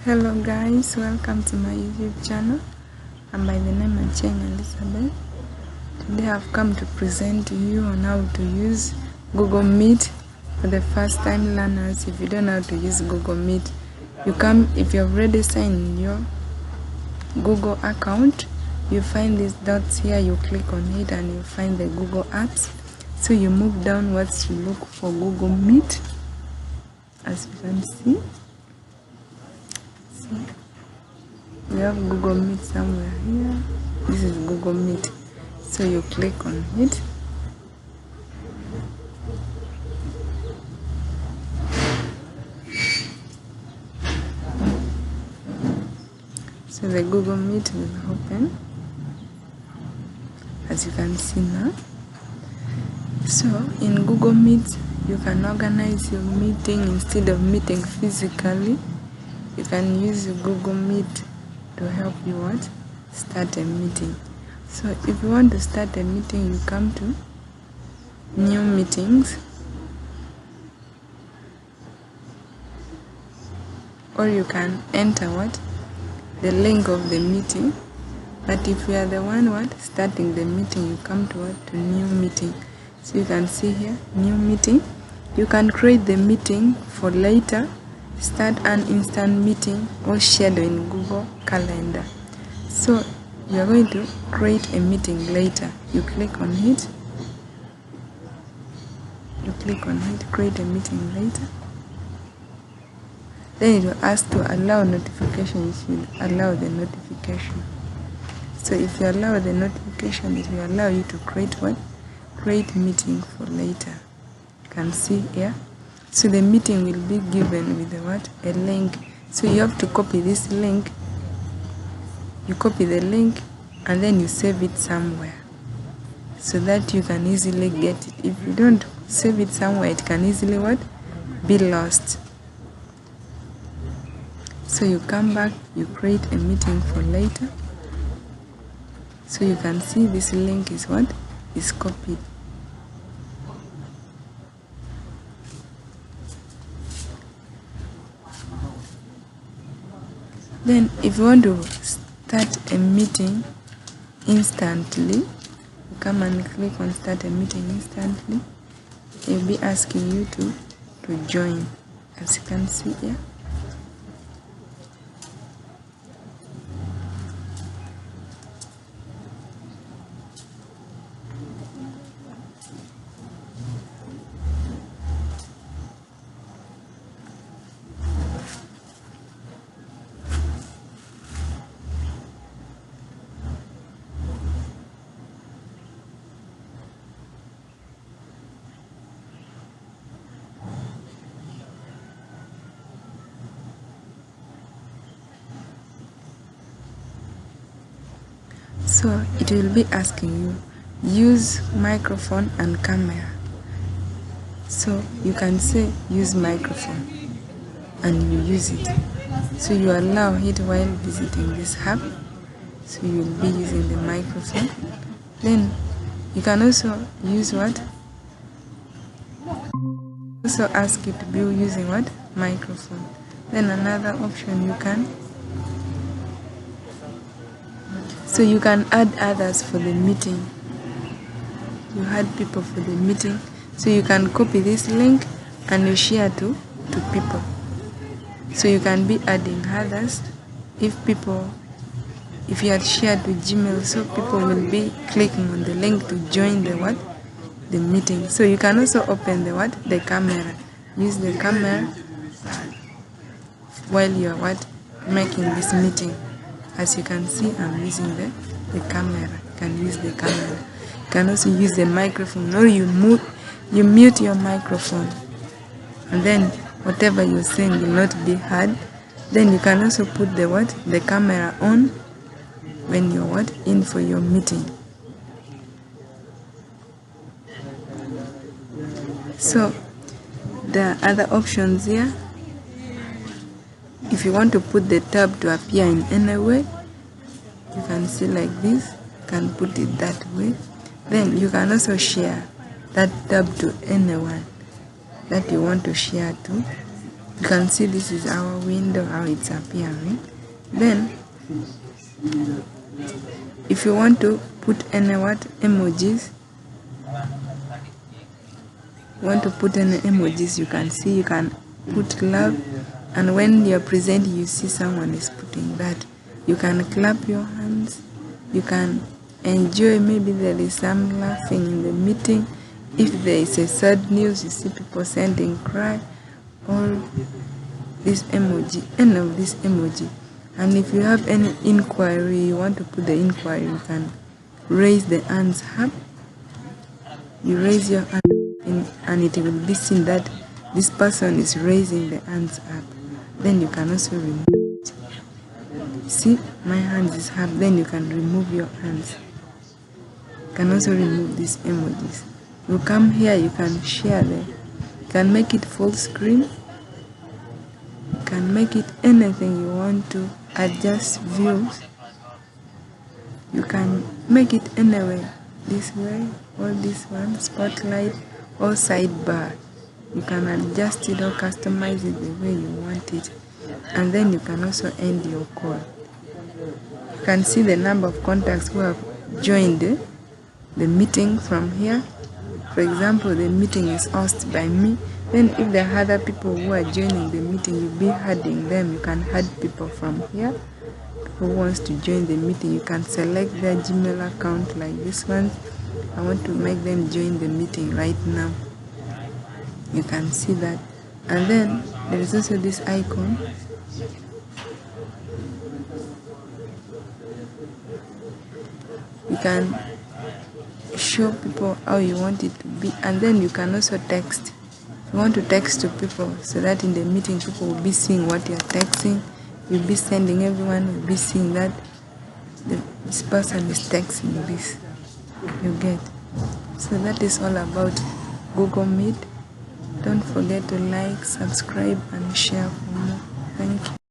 Hello guys, welcome to my YouTube channel. I'm by the name of Cheng Elizabeth. Today I've come to present to you on how to use Google Meet for the first time learners. If you don't know how to use Google Meet, if you've already signed your Google account, you find these dots here, you click on it and you find the Google apps. So you move downwards to look for Google Meet, as you can see. We have Google Meet somewhere here. This is Google Meet. So you click on it. So the Google Meet will open, as you can see now. So in Google Meet, you can organize your meeting instead of meeting physically. You can use Google Meet to help you start a meeting. So if you want to start a meeting, you come to new meetings, or you can enter the link of the meeting. But if you are the one starting the meeting, you come to new meeting. So you can see here, new meeting. You can create the meeting for later, start an instant meeting, or schedule in Google Calendar. So you are going to create a meeting later. You click on it. Create a meeting later. Then it will ask to allow notification. You should allow the notification. So if you allow the notification, it will allow you to create meeting for later. You can see here. So the meeting will be given with a link. So you have to copy this link. You copy the link and then you save it somewhere so that you can easily get it. If you don't save it somewhere, it can easily be lost. So you come back, you create a meeting for later. So you can see this link is copied. Then if you want to start a meeting instantly, you come and click on start a meeting instantly. It will be asking you to join, as you can see here. So it will be asking you, use microphone and camera. So you can say use microphone and you use it. So you allow it while visiting this hub. So you will be using the microphone. Then you can also use also ask it to be using microphone. Then another option so you can add others for the meeting. You add people for the meeting. So you can copy this link and you share to people. So you can be adding others if you had shared with Gmail, so people will be clicking on the link to join the meeting. So you can also open the camera. Use the camera while you are making this meeting. As you can see, I'm using the camera. You can use the camera. You can also use the microphone, or you mute your microphone, and then whatever you're saying will not be heard. Then you can also put the camera on when you're in for your meeting. So the other options here, if you want to put the tab to appear in any way, you can see like this. You can put it that way. Then you can also share that tab to anyone that you want to share to. You can see this is our window, how it's appearing. Then if you want to put any emojis, you can see you can put love, and when you're presenting you see someone is putting that, you can clap your hands, you can enjoy. Maybe there is some laughing in the meeting. If there is a sad news, you see people sending cry, all this emoji, any of this emoji. And if you have any inquiry, you want to put the inquiry, you can raise the hands up. You raise your hand and it will be seen that this person is raising the hands up. Then you can also remove it. See, my hands is up. Then you can remove your hands. You can also remove these emojis. You come here, you can share them. You can make it full screen. You can make it anything you want to. Adjust views. You can make it anyway. This way, or this one, spotlight, or sidebar. You can adjust it or customize it the way you want it. And then you can also end your call. You can see the number of contacts who have joined the meeting from here. For example, the meeting is hosted by me. Then if there are other people who are joining the meeting, you'll be adding them. You can add people from here. Who wants to join the meeting, you can select their Gmail account like this one. I want to make them join the meeting right now. You can see that. And then there is also this icon. You can show people how you want it to be, and then you can also text. You want to text to people so that in the meeting people will be seeing what you are texting. You'll be sending, everyone will be seeing that this person is texting this. You get. So that is all about Google Meet. Don't forget to like, subscribe, and share for more. Thank you.